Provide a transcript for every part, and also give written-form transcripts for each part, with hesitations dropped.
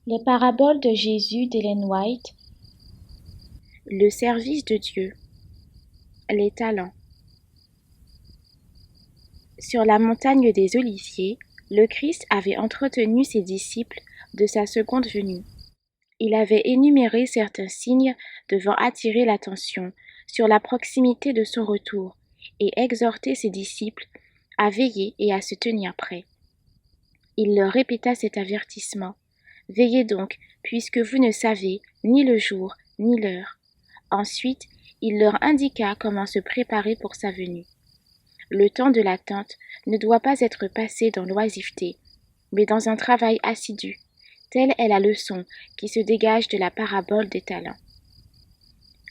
Les paraboles de Jésus d'Ellen White. Le service de Dieu. Les talents. Sur la montagne des Oliviers, le Christ avait entretenu ses disciples de sa seconde venue. Il avait énuméré certains signes devant attirer l'attention sur la proximité de son retour et exhorté ses disciples à veiller et à se tenir prêts. Il leur répéta cet avertissement. Veillez donc, puisque vous ne savez ni le jour ni l'heure. Ensuite, il leur indiqua comment se préparer pour sa venue. Le temps de l'attente ne doit pas être passé dans l'oisiveté, mais dans un travail assidu. Telle est la leçon qui se dégage de la parabole des talents.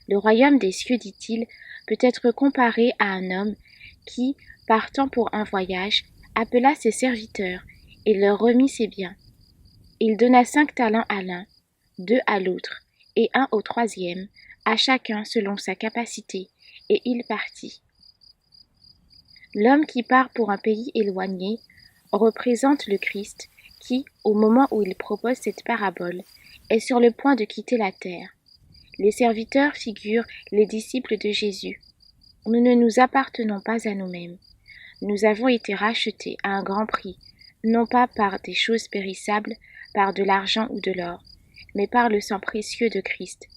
Le royaume des cieux, dit-il, peut être comparé à un homme qui, partant pour un voyage, appela ses serviteurs et leur remit ses biens. Il donna 5 talents à l'un, 2 à l'autre, et 1 au troisième, à chacun selon sa capacité, et il partit. L'homme qui part pour un pays éloigné représente le Christ qui, au moment où il propose cette parabole, est sur le point de quitter la terre. Les serviteurs figurent les disciples de Jésus. Nous ne nous appartenons pas à nous-mêmes. Nous avons été rachetés à un grand prix, non pas par des choses périssables, par de l'argent ou de l'or, mais par le sang précieux de Christ,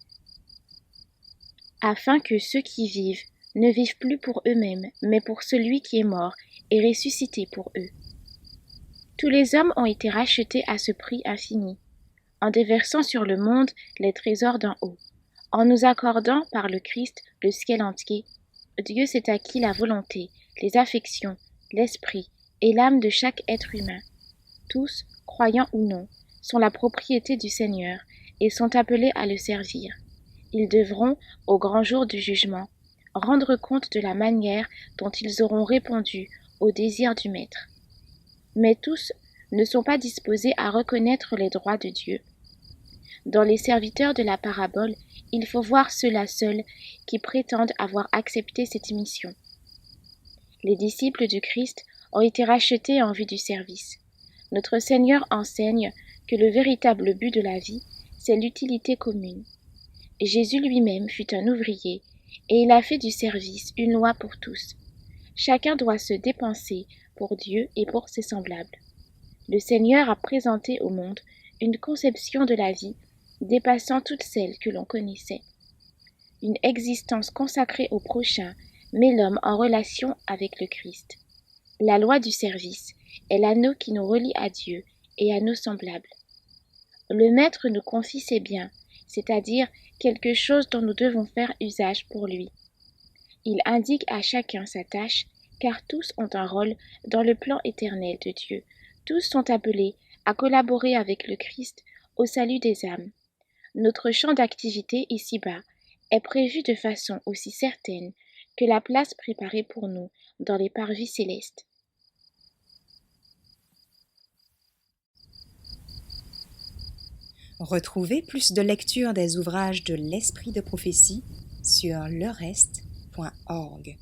afin que ceux qui vivent ne vivent plus pour eux-mêmes, mais pour celui qui est mort et ressuscité pour eux. Tous les hommes ont été rachetés à ce prix infini, en déversant sur le monde les trésors d'en haut. En nous accordant par le Christ le ciel entier, Dieu s'est acquis la volonté, les affections, l'esprit et l'âme de chaque être humain. Tous, croyants ou non, sont la propriété du Seigneur et sont appelés à le servir. Ils devront, au grand jour du jugement, rendre compte de la manière dont ils auront répondu au désir du Maître. Mais tous ne sont pas disposés à reconnaître les droits de Dieu. Dans les serviteurs de la parabole, il faut voir ceux-là seuls qui prétendent avoir accepté cette mission. Les disciples du Christ ont été rachetés en vue du service. Notre Seigneur enseigne que le véritable but de la vie, c'est l'utilité commune. Jésus lui-même fut un ouvrier, et il a fait du service une loi pour tous. Chacun doit se dépenser pour Dieu et pour ses semblables. Le Seigneur a présenté au monde une conception de la vie dépassant toutes celles que l'on connaissait. Une existence consacrée au prochain met l'homme en relation avec le Christ. La loi du service est l'anneau qui nous relie à Dieu et à nos semblables. Le Maître nous confie ses biens, c'est-à-dire quelque chose dont nous devons faire usage pour lui. Il indique à chacun sa tâche, car tous ont un rôle dans le plan éternel de Dieu. Tous sont appelés à collaborer avec le Christ au salut des âmes. Notre champ d'activité ici-bas est prévu de façon aussi certaine que la place préparée pour nous dans les parvis célestes. Retrouvez plus de lectures des ouvrages de l'Esprit de prophétie sur lerest.org.